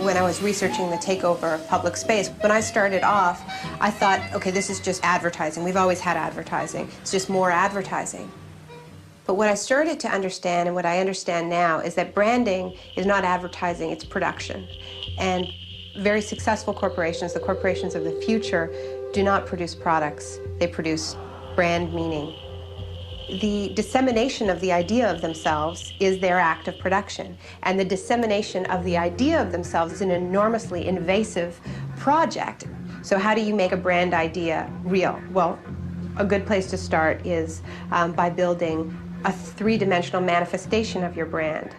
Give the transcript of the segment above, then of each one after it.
when I was researching the takeover of public space. When I started off, I thought, okay, this is just advertising. We've always had advertising. It's just more advertising. But what I started to understand, and what I understand now, is that branding is not advertising, it's production. And very successful corporations, the corporations of the future, do not produce products. They produce brand meaning. The dissemination of the idea of themselves is their act of production. And the dissemination of the idea of themselves is an enormously invasive project. So how do you make a brand idea real? Well, a good place to start is by building a three-dimensional manifestation of your brand.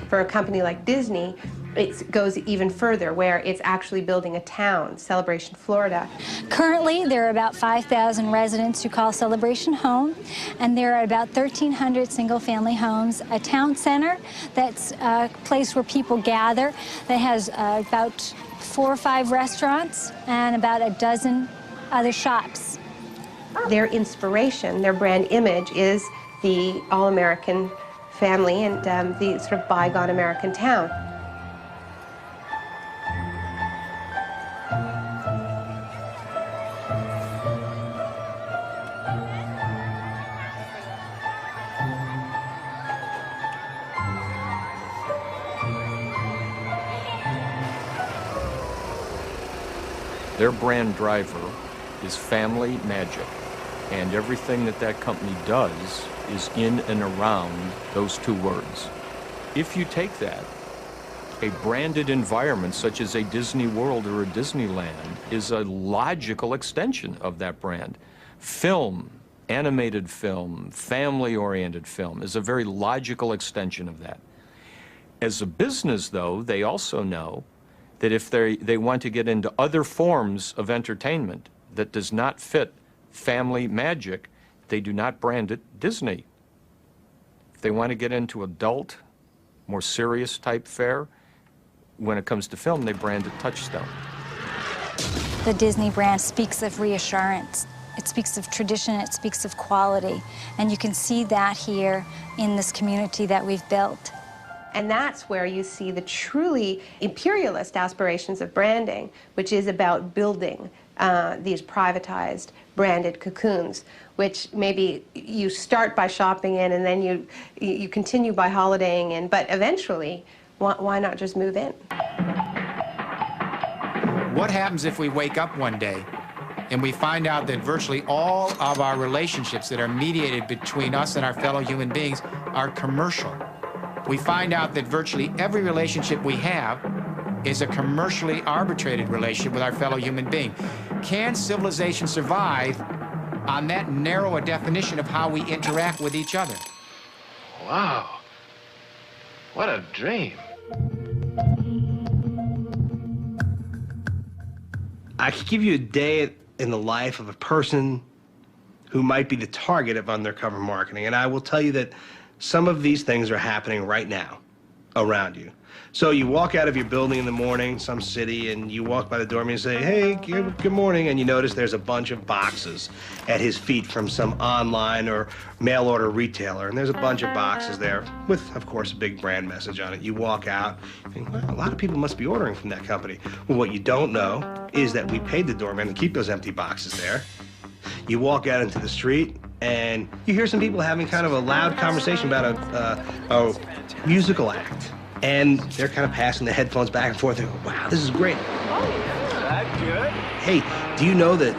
For a company like Disney, it goes even further, where it's actually building a town, Celebration, Florida. Currently, there are about 5,000 residents who call Celebration home, and there are about 1,300 single-family homes. A town center that's a place where people gather that has about 4 or 5 restaurants and about a dozen other shops. Their inspiration, their brand image, is the all-American family and the sort of bygone American town. Their brand driver is family magic, and everything that that company does is in and around those 2 words. If you take that, a branded environment such as a Disney World or a Disneyland is a logical extension of that brand. Film, animated film, family-oriented film is a very logical extension of that. As a business, though, they also know that if they want to get into other forms of entertainment that does not fit family magic, they do not brand it Disney. If they want to get into adult, more serious type fare, when it comes to film, they brand it Touchstone. The Disney brand speaks of reassurance. It speaks of tradition, it speaks of quality. And you can see that here in this community that we've built. And that's where you see the truly imperialist aspirations of branding, which is about building these privatized, branded cocoons, which maybe you start by shopping in and then you continue by holidaying in, but eventually, why not just move in? What happens if we wake up one day and we find out that virtually all of our relationships that are mediated between us and our fellow human beings are commercial? We find out that virtually every relationship we have is a commercially arbitrated relationship with our fellow human being. Can civilization survive on that narrow a definition of how we interact with each other? Wow. What a dream. I could give you a day in the life of a person who might be the target of undercover marketing, and I will tell you that some of these things are happening right now around you. So you walk out of your building in the morning, some city, and you walk by the door and you say, hey, good morning, and you notice there's a bunch of boxes at his feet from some online or mail order retailer, and there's a bunch of boxes there with, of course, a big brand message on it. You walk out and think, well, a lot of people must be ordering from that company. Well, what you don't know is that we paid the doorman to keep those empty boxes there. You walk out into the street, and you hear some people having kind of a loud conversation about a musical act. And they're kind of passing the headphones back and forth. They go, wow, this is great. Oh, yeah, that's good. Hey, do you know that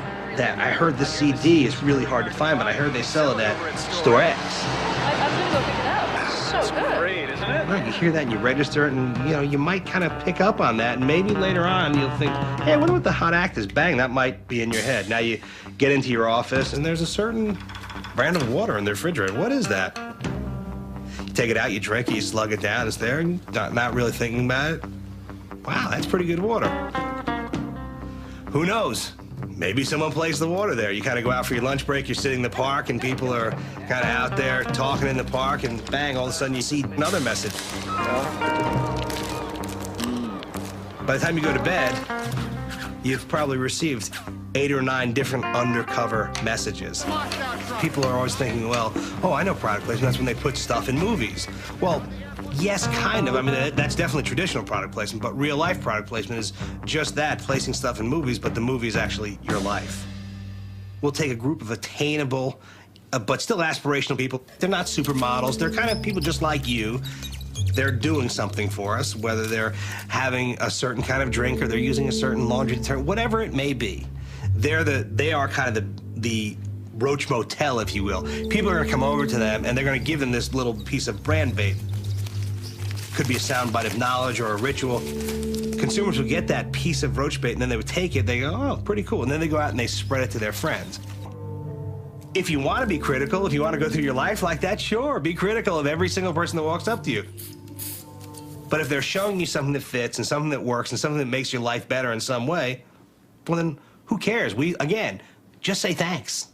I heard this CD is really hard to find, but I heard they sell it at Store X. I'm going to go pick it up. It's so good. Great, isn't it? Right, you hear that and you register it, and you might kind of pick up on that, and maybe later on you'll think, hey, I wonder what the hot act is. Bang, that might be in your head. Now you get into your office, and there's a certain brand of water in the refrigerator. What is that? You take it out, you drink it, you slug it down, it's there, and not really thinking about it. Wow, that's pretty good water. Who knows? Maybe someone placed the water there. You kind of go out for your lunch break, you're sitting in the park, and people are kind of out there talking in the park, and bang, all of a sudden you see another message. By the time you go to bed, you've probably received 8 or 9 different undercover messages. People are always thinking, well, oh, I know product placement, that's when they put stuff in movies. Well, Yes, kind of. I mean, that's definitely traditional product placement, but real-life product placement is just that, placing stuff in movies, but the movie is actually your life. We'll take a group of attainable, but still aspirational people. They're not supermodels. They're kind of people just like you. They're doing something for us, whether they're having a certain kind of drink or they're using a certain laundry detergent, whatever it may be. They are kind of the Roach Motel, if you will. People are going to come over to them, and they're going to give them this little piece of brand bait. Could be a soundbite of knowledge or a ritual. Consumers would get that piece of roach bait, and then they would take it. They go, oh, pretty cool. And then they go out and they spread it to their friends. If you want to be critical, if you want to go through your life like that, sure, be critical of every single person that walks up to you. But if they're showing you something that fits and something that works and something that makes your life better in some way, well, then who cares? Again, just say thanks.